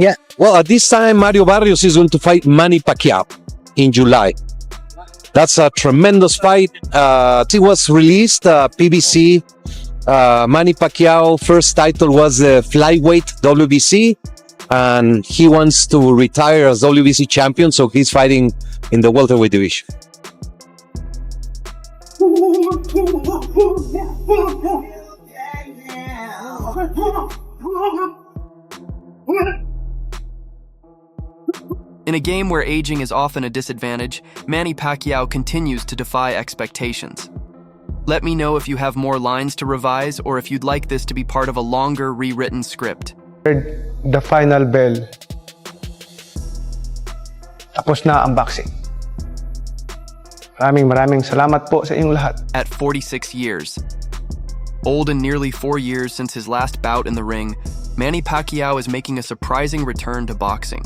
Yeah. Well, at this time, Mario Barrios is going to fight Manny Pacquiao in July. That's a tremendous fight. It was released, PBC. Manny Pacquiao first title was the flyweight WBC, and he wants to retire as WBC champion, so he's fighting in the welterweight division. In a game where aging is often a disadvantage, Manny Pacquiao continues to defy expectations. Let me know if you have more lines to revise or if you'd like this to be part of a longer, rewritten script. The final bell. Tapos na ang boxing. Maraming salamat po sa inyong lahat. At 46 years. Old and nearly 4 years since his last bout in the ring, Manny Pacquiao is making a surprising return to boxing.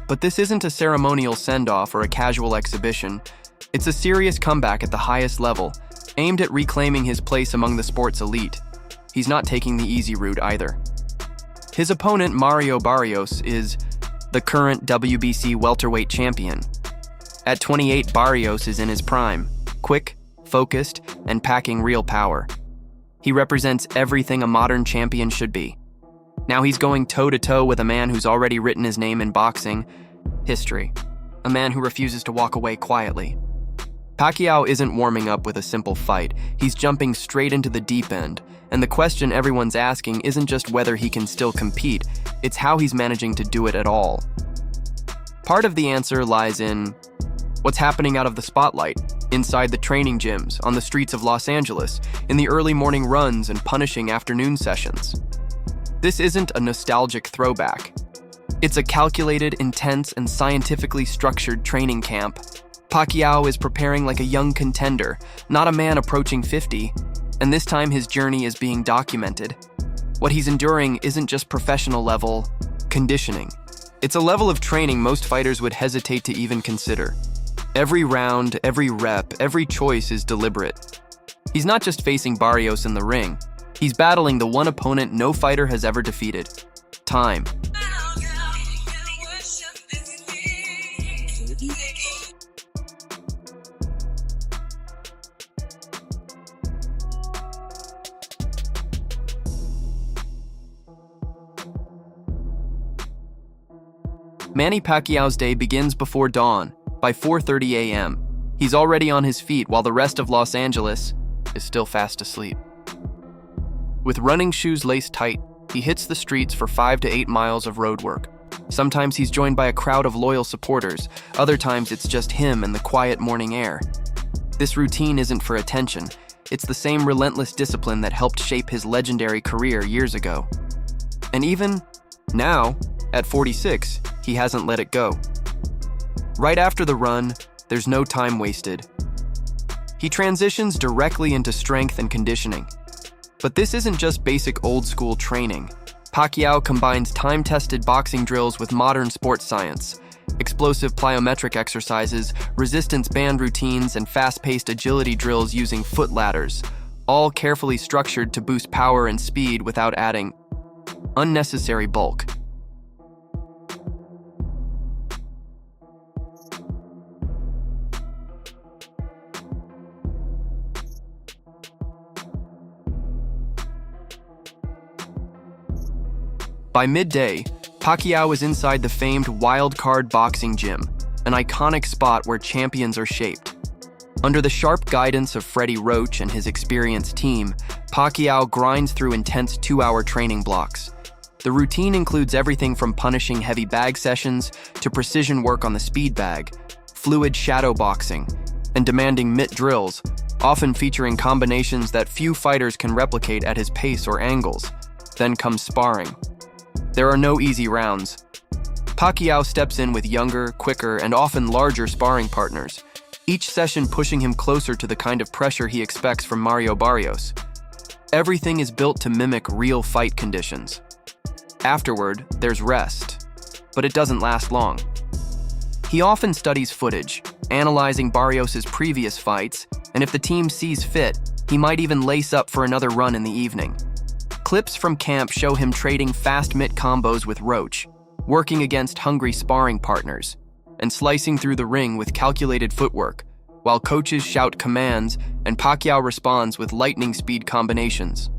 But this isn't a ceremonial send-off or a casual exhibition. It's a serious comeback at the highest level, aimed at reclaiming his place among the sport's elite. He's not taking the easy route either. His opponent, Mario Barrios, is the current WBC welterweight champion. At 28, Barrios is in his prime, quick, focused, and packing real power. He represents everything a modern champion should be. Now he's going toe-to-toe with a man who's already written his name in boxing history, a man who refuses to walk away quietly. Pacquiao isn't warming up with a simple fight. He's jumping straight into the deep end, and the question everyone's asking isn't just whether he can still compete, it's how he's managing to do it at all. Part of the answer lies in what's happening out of the spotlight, inside the training gyms, on the streets of Los Angeles, in the early morning runs and punishing afternoon sessions. This isn't a nostalgic throwback. It's a calculated, intense, and scientifically structured training camp. Pacquiao is preparing like a young contender, not a man approaching 50, and this time his journey is being documented. What he's enduring isn't just professional level conditioning. It's a level of training most fighters would hesitate to even consider. Every round, every rep, every choice is deliberate. He's not just facing Barrios in the ring. He's battling the one opponent no fighter has ever defeated: time. Manny Pacquiao's day begins before dawn, by 4:30 a.m. He's already on his feet while the rest of Los Angeles is still fast asleep. With running shoes laced tight, he hits the streets for 5 to 8 miles of road work. Sometimes he's joined by a crowd of loyal supporters, other times it's just him and the quiet morning air. This routine isn't for attention, it's the same relentless discipline that helped shape his legendary career years ago. And even now, at 46, he hasn't let it go. Right after the run, there's no time wasted. He transitions directly into strength and conditioning. But this isn't just basic old-school training. Pacquiao combines time-tested boxing drills with modern sports science, explosive plyometric exercises, resistance band routines, and fast-paced agility drills using foot ladders, all carefully structured to boost power and speed without adding unnecessary bulk. By midday, Pacquiao is inside the famed Wild Card Boxing Gym, an iconic spot where champions are shaped. Under the sharp guidance of Freddie Roach and his experienced team, Pacquiao grinds through intense 2-hour training blocks. The routine includes everything from punishing heavy bag sessions to precision work on the speed bag, fluid shadow boxing, and demanding mitt drills, often featuring combinations that few fighters can replicate at his pace or angles. Then comes sparring. There are no easy rounds. Pacquiao steps in with younger, quicker, and often larger sparring partners, each session pushing him closer to the kind of pressure he expects from Mario Barrios. Everything is built to mimic real fight conditions. Afterward, there's rest, but it doesn't last long. He often studies footage, analyzing Barrios' previous fights, and if the team sees fit, he might even lace up for another run in the evening. Clips from camp show him trading fast mitt combos with Roach, working against hungry sparring partners, and slicing through the ring with calculated footwork, while coaches shout commands and Pacquiao responds with lightning speed combinations.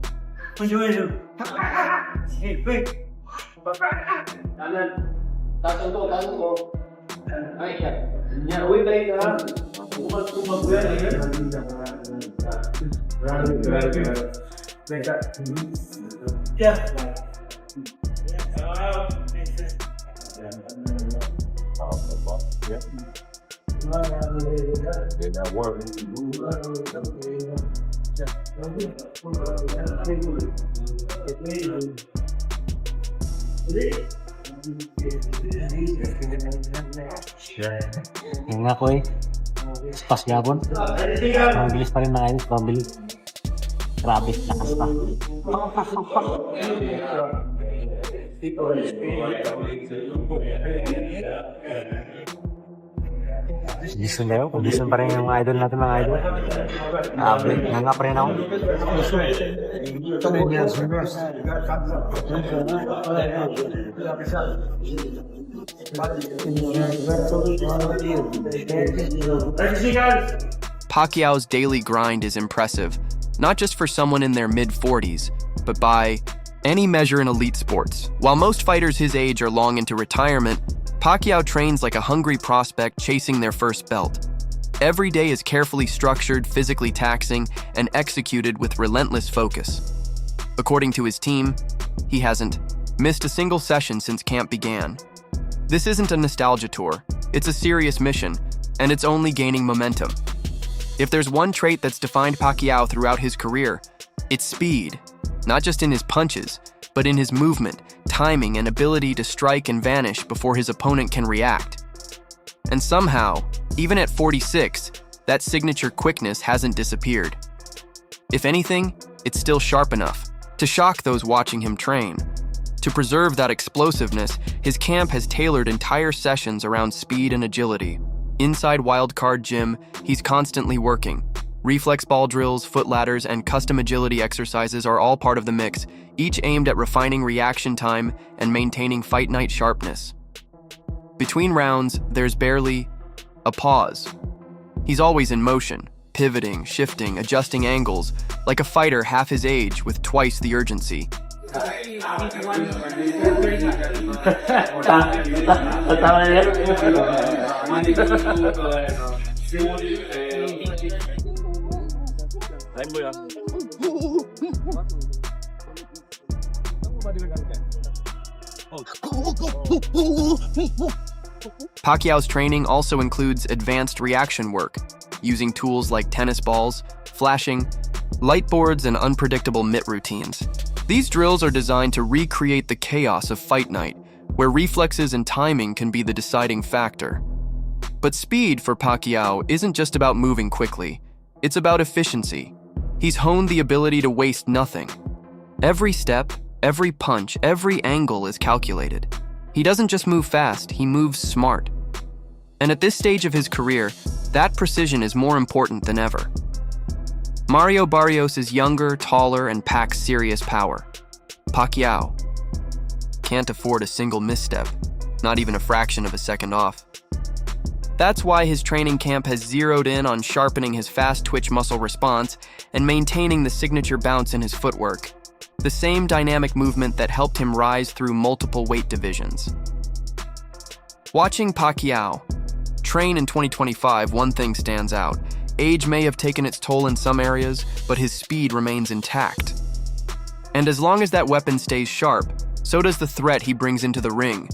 Yung nga ko spas gabon. Mabilis pa rin mga idol, mabilis. Grabe, lakas pa. Listen na yun, listen pa rin yung mga idol natin mga idol. Grabe, nga pa rin ako. Pacquiao's daily grind is impressive, not just for someone in their mid-40s, but by any measure in elite sports. While most fighters his age are long into retirement, Pacquiao trains like a hungry prospect chasing their first belt. Every day is carefully structured, physically taxing, and executed with relentless focus. According to his team, he hasn't missed a single session since camp began. This isn't a nostalgia tour, it's a serious mission, and it's only gaining momentum. If there's one trait that's defined Pacquiao throughout his career, it's speed, not just in his punches, but in his movement, timing, and ability to strike and vanish before his opponent can react. And somehow, even at 46, that signature quickness hasn't disappeared. If anything, it's still sharp enough to shock those watching him train. To preserve that explosiveness, his camp has tailored entire sessions around speed and agility. Inside Wildcard Gym, he's constantly working. Reflex ball drills, foot ladders, and custom agility exercises are all part of the mix, each aimed at refining reaction time and maintaining fight night sharpness. Between rounds, there's barely a pause. He's always in motion, pivoting, shifting, adjusting angles, like a fighter half his age with twice the urgency. Pacquiao's training also includes advanced reaction work, using tools like tennis balls, flashing, light boards, and unpredictable mitt routines. These drills are designed to recreate the chaos of fight night, where reflexes and timing can be the deciding factor. But speed for Pacquiao isn't just about moving quickly, it's about efficiency. He's honed the ability to waste nothing. Every step, every punch, every angle is calculated. He doesn't just move fast, he moves smart. And at this stage of his career, that precision is more important than ever. Mario Barrios is younger, taller, and packs serious power. Pacquiao can't afford a single misstep, not even a fraction of a second off. That's why his training camp has zeroed in on sharpening his fast twitch muscle response and maintaining the signature bounce in his footwork, the same dynamic movement that helped him rise through multiple weight divisions. Watching Pacquiao train in 2025, one thing stands out. Age may have taken its toll in some areas, but his speed remains intact. And as long as that weapon stays sharp, so does the threat he brings into the ring.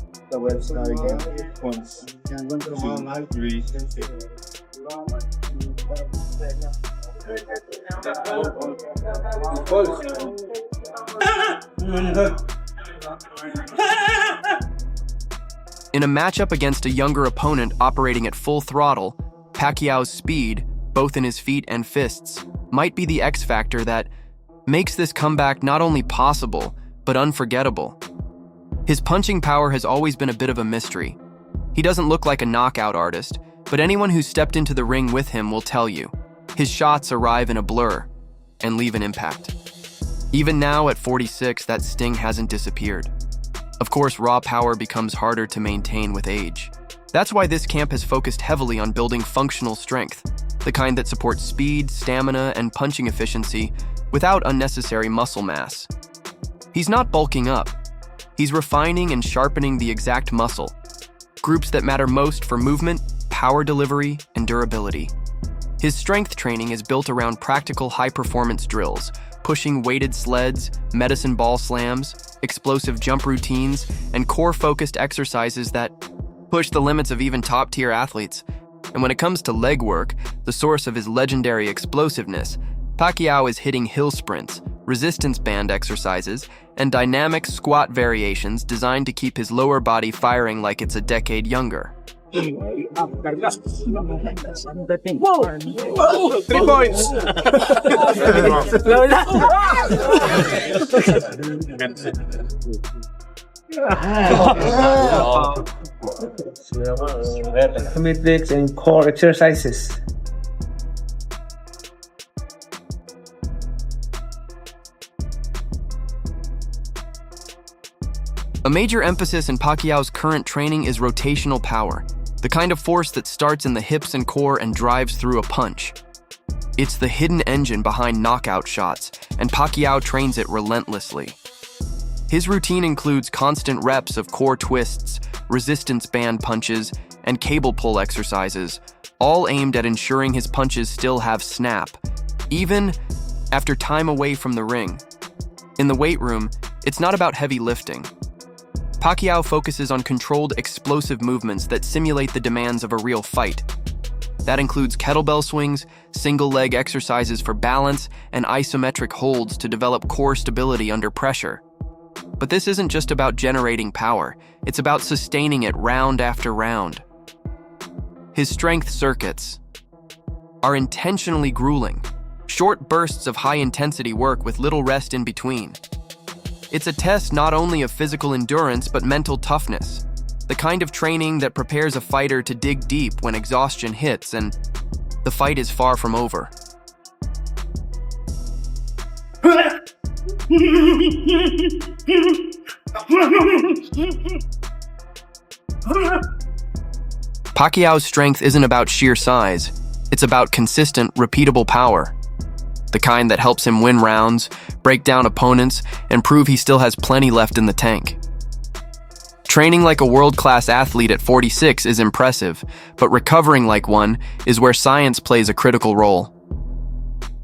In a matchup against a younger opponent operating at full throttle, Pacquiao's speed, both in his feet and fists, might be the X factor that makes this comeback not only possible, but unforgettable. His punching power has always been a bit of a mystery. He doesn't look like a knockout artist, but anyone who's stepped into the ring with him will tell you. His shots arrive in a blur and leave an impact. Even now at 46, that sting hasn't disappeared. Of course, raw power becomes harder to maintain with age. That's why this camp has focused heavily on building functional strength, the kind that supports speed, stamina, and punching efficiency without unnecessary muscle mass. He's not bulking up. He's refining and sharpening the exact muscle, groups that matter most for movement, power delivery, and durability. His strength training is built around practical high-performance drills, pushing weighted sleds, medicine ball slams, explosive jump routines, and core-focused exercises that push the limits of even top-tier athletes. And when it comes to leg work, the source of his legendary explosiveness, Pacquiao is hitting hill sprints, resistance band exercises, and dynamic squat variations designed to keep his lower body firing like it's a decade younger. 3 points! Metrics and core exercises. A major emphasis in Pacquiao's current training is rotational power, the kind of force that starts in the hips and core and drives through a punch. It's the hidden engine behind knockout shots, and Pacquiao trains it relentlessly. His routine includes constant reps of core twists, resistance band punches, and cable pull exercises, all aimed at ensuring his punches still have snap, even after time away from the ring. In the weight room, it's not about heavy lifting. Pacquiao focuses on controlled, explosive movements that simulate the demands of a real fight. That includes kettlebell swings, single-leg exercises for balance, and isometric holds to develop core stability under pressure. But this isn't just about generating power, it's about sustaining it round after round. His strength circuits are intentionally grueling, short bursts of high-intensity work with little rest in between. It's a test not only of physical endurance but mental toughness, the kind of training that prepares a fighter to dig deep when exhaustion hits and the fight is far from over. Pacquiao's strength isn't about sheer size, it's about consistent, repeatable power. The kind that helps him win rounds, break down opponents, and prove he still has plenty left in the tank. Training like a world-class athlete at 46 is impressive, but recovering like one is where science plays a critical role.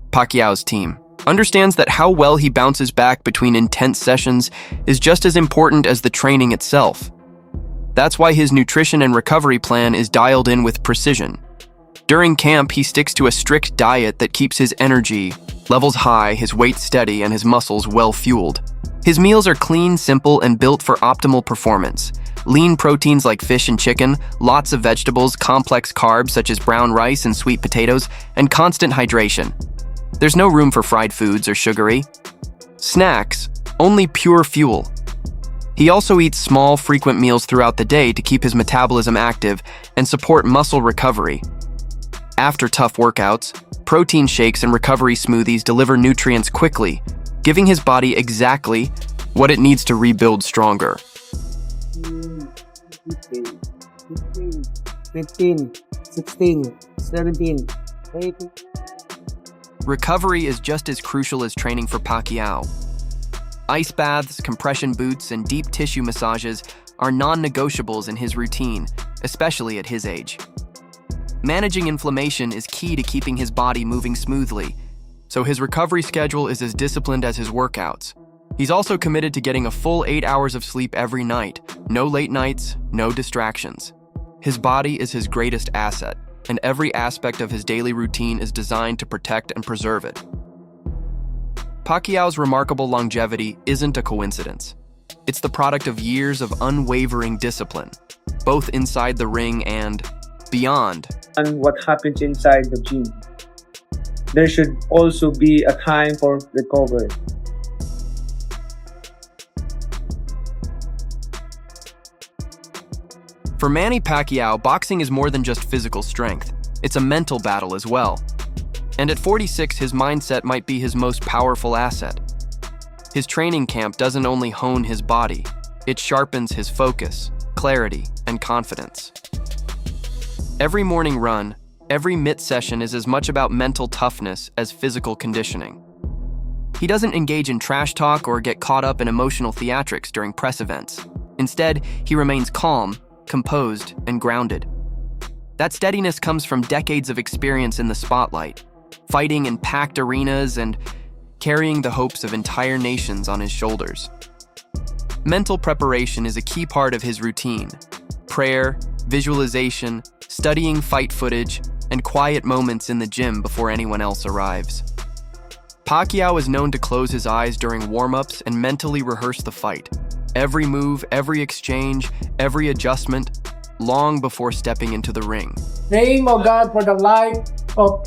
Pacquiao's team understands that how well he bounces back between intense sessions is just as important as the training itself. That's why his nutrition and recovery plan is dialed in with precision. During camp, he sticks to a strict diet that keeps his energy levels high, his weight steady, and his muscles well-fueled. His meals are clean, simple, and built for optimal performance. Lean proteins like fish and chicken, lots of vegetables, complex carbs such as brown rice and sweet potatoes, and constant hydration. There's no room for fried foods or sugary snacks, only pure fuel. He also eats small, frequent meals throughout the day to keep his metabolism active and support muscle recovery. After tough workouts, protein shakes and recovery smoothies deliver nutrients quickly, giving his body exactly what it needs to rebuild stronger. 15, 16, 17, 18. Recovery is just as crucial as training for Pacquiao. Ice baths, compression boots, and deep tissue massages are non-negotiables in his routine, especially at his age. Managing inflammation is key to keeping his body moving smoothly, so his recovery schedule is as disciplined as his workouts. He's also committed to getting a full 8 hours of sleep every night, no late nights, no distractions. His body is his greatest asset, and every aspect of his daily routine is designed to protect and preserve it. Pacquiao's remarkable longevity isn't a coincidence. It's the product of years of unwavering discipline, both inside the ring and beyond. And what happens inside the gym. There should also be a time for recovery. For Manny Pacquiao, boxing is more than just physical strength. It's a mental battle as well. And at 46, his mindset might be his most powerful asset. His training camp doesn't only hone his body, It sharpens his focus, clarity, and confidence. Every morning run, every mitt session is as much about mental toughness as physical conditioning. He doesn't engage in trash talk or get caught up in emotional theatrics during press events. Instead, he remains calm, composed, and grounded. That steadiness comes from decades of experience in the spotlight, fighting in packed arenas and carrying the hopes of entire nations on his shoulders. Mental preparation is a key part of his routine. Prayer, visualization, studying fight footage, and quiet moments in the gym before anyone else arrives. Pacquiao is known to close his eyes during warm-ups and mentally rehearse the fight. Every move, every exchange, every adjustment, long before stepping into the ring. Praying, O God, for the life of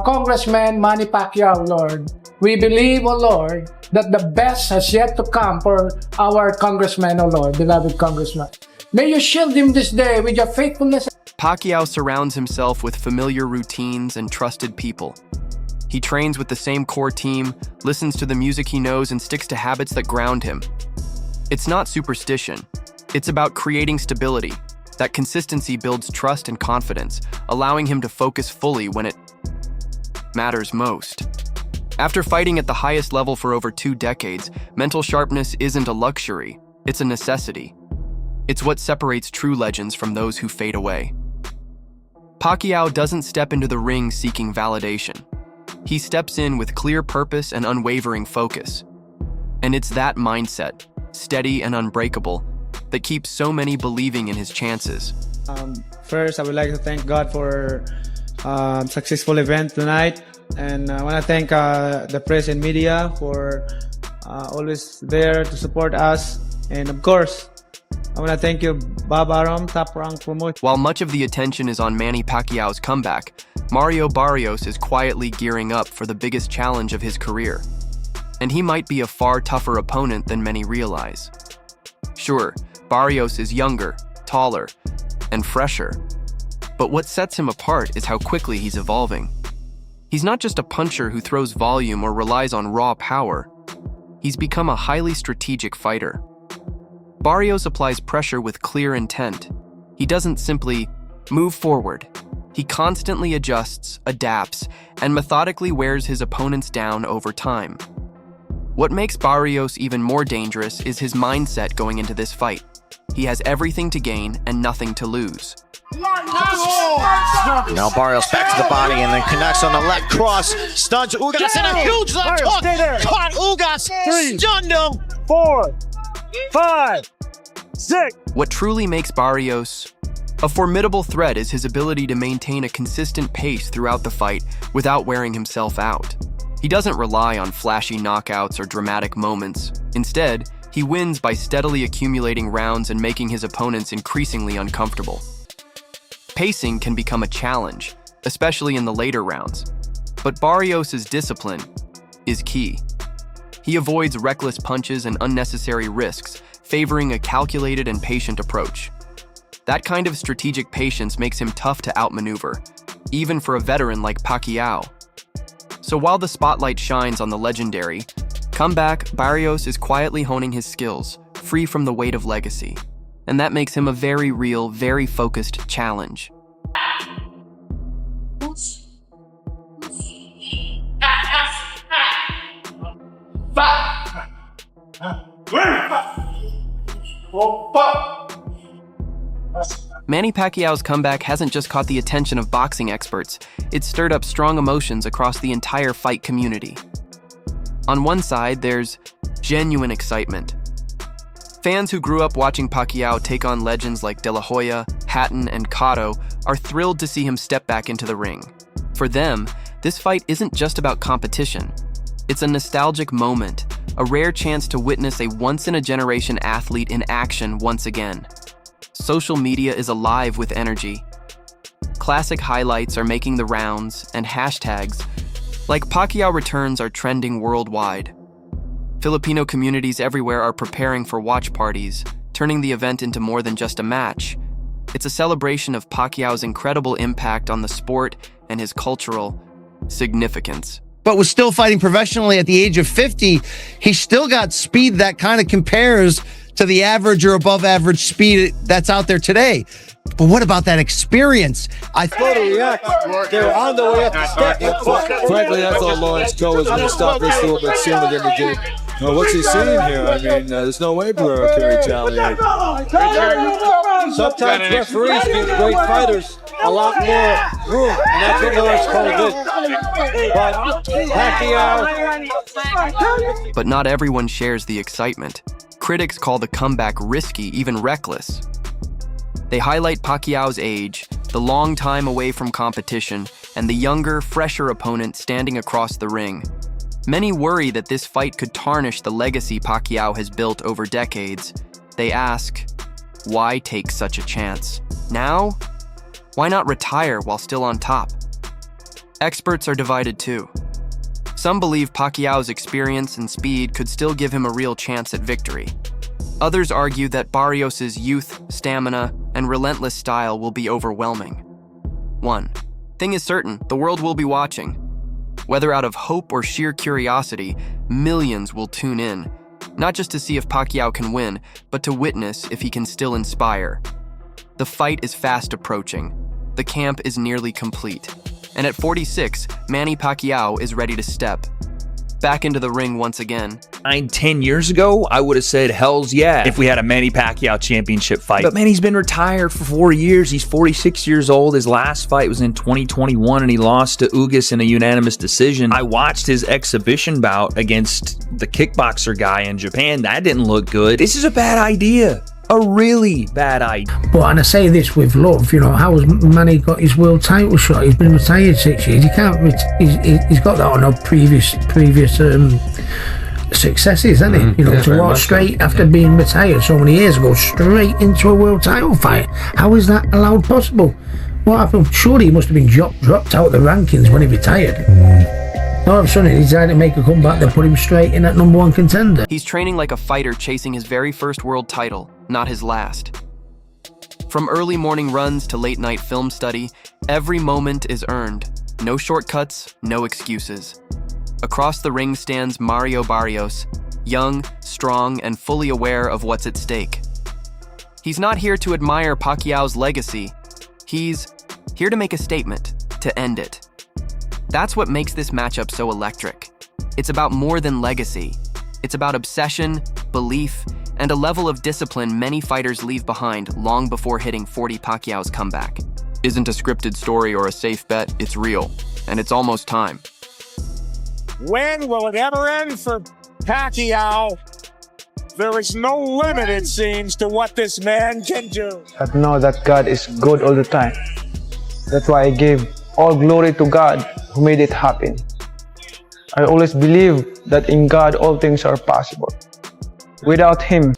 Congressman Manny Pacquiao, Lord. We believe, O Lord, that the best has yet to come for our Congressman, O Lord, beloved Congressman. May you shield him this day with your faithfulness. Pacquiao surrounds himself with familiar routines and trusted people. He trains with the same core team, listens to the music he knows, and sticks to habits that ground him. It's not superstition. It's about creating stability. That consistency builds trust and confidence, allowing him to focus fully when it matters most. After fighting at the highest level for over 2 decades, mental sharpness isn't a luxury, it's a necessity. It's what separates true legends from those who fade away. Pacquiao doesn't step into the ring seeking validation. He steps in with clear purpose and unwavering focus. And it's that mindset, steady and unbreakable, that keeps so many believing in his chances. First, I would like to thank God for successful event tonight, and I want to thank the press and media for always there to support us, and of course, I want to thank you, Bob Aram, Top Rank Promotion. While much of the attention is on Manny Pacquiao's comeback, Mario Barrios is quietly gearing up for the biggest challenge of his career. And he might be a far tougher opponent than many realize. Sure, Barrios is younger, taller, and fresher. But what sets him apart is how quickly he's evolving. He's not just a puncher who throws volume or relies on raw power. He's become a highly strategic fighter. Barrios applies pressure with clear intent. He doesn't simply move forward. He constantly adjusts, adapts, and methodically wears his opponents down over time. What makes Barrios even more dangerous is his mindset going into this fight. He has everything to gain and nothing to lose. Now Barrios back to the body and then connects on the left cross. Stuns Ugas in a huge left hook. Caught Ugas. Stunned him. 4, 5, 6. What truly makes Barrios a formidable threat is his ability to maintain a consistent pace throughout the fight without wearing himself out. He doesn't rely on flashy knockouts or dramatic moments. Instead, he wins by steadily accumulating rounds and making his opponents increasingly uncomfortable. Pacing can become a challenge, especially in the later rounds, but Barrios' discipline is key. He avoids reckless punches and unnecessary risks, favoring a calculated and patient approach. That kind of strategic patience makes him tough to outmaneuver, even for a veteran like Pacquiao. So while the spotlight shines on the legendary comeback, Barrios is quietly honing his skills, free from the weight of legacy. And that makes him a very real, very focused challenge. Manny Pacquiao's comeback hasn't just caught the attention of boxing experts, it's stirred up strong emotions across the entire fight community. On one side, there's genuine excitement. Fans who grew up watching Pacquiao take on legends like De La Hoya, Hatton, and Cotto are thrilled to see him step back into the ring. For them, this fight isn't just about competition. It's a nostalgic moment, a rare chance to witness a once-in-a-generation athlete in action once again. Social media is alive with energy. Classic highlights are making the rounds, and hashtags like Pacquiao returns are trending worldwide. Filipino communities everywhere are preparing for watch parties, turning the event into more than just a match. It's a celebration of Pacquiao's incredible impact on the sport and his cultural significance. But was still fighting professionally at the age of 50. He still got speed that kind of compares to the average or above average speed that's out there today. But what about that experience? I thought They're on the way up to step. Frankly, I thought Lawrence Cole was going to stop this a little bit sooner than he did. Well, what's he seeing here? I mean, there's no way Barrero can retaliate. Sometimes referees give great fighters a lot more room, and that's what Lawrence Cole did. But Pacquiao... But not everyone shares the excitement. Critics call the comeback risky, even reckless. They highlight Pacquiao's age, the long time away from competition, and the younger, fresher opponent standing across the ring. Many worry that this fight could tarnish the legacy Pacquiao has built over decades. They ask, why take such a chance? Now? Why not retire while still on top? Experts are divided too. Some believe Pacquiao's experience and speed could still give him a real chance at victory. Others argue that Barrios' youth, stamina, and relentless style will be overwhelming. One thing is certain, the world will be watching. Whether out of hope or sheer curiosity, millions will tune in, not just to see if Pacquiao can win, but to witness if he can still inspire. The fight is fast approaching. The camp is nearly complete. And at 46, Manny Pacquiao is ready to step back into the ring once again. 10 years ago, I would have said hells yeah if we had a Manny Pacquiao championship fight. But Manny's been retired for 4 years. He's 46 years old. His last fight was in 2021 and he lost to Ugas in a unanimous decision. I watched his exhibition bout against the kickboxer guy in Japan. That didn't look good. This is a bad idea. A really bad idea. But, and I say this with love, you know, how has Manny got his world title shot? He's been retired 6 years. He can't. He's got that on previous successes, hasn't he? You know, to walk straight after being retired so many years ago, straight into a world title fight. How is that allowed possible? Well, I'm sure he must have been dropped out of the rankings when he retired. All of a sudden, he decided to make a comeback that put him straight in that #1 contender. He's training like a fighter chasing his very first world title, not his last. From early morning runs to late night film study, every moment is earned. No shortcuts, no excuses. Across the ring stands Mario Barrios, young, strong, and fully aware of what's at stake. He's not here to admire Pacquiao's legacy. He's here to make a statement, to end it. That's what makes this matchup so electric. It's about more than legacy. It's about obsession, belief, and a level of discipline many fighters leave behind long before hitting 40 Pacquiao's comeback. Isn't a scripted story or a safe bet, it's real, and it's almost time. When will it ever end for Pacquiao? There is no limit, it seems, to what this man can do. I know that God is good all the time. That's why I give all glory to God who made it happen. I always believe that in God all things are possible. Without Him,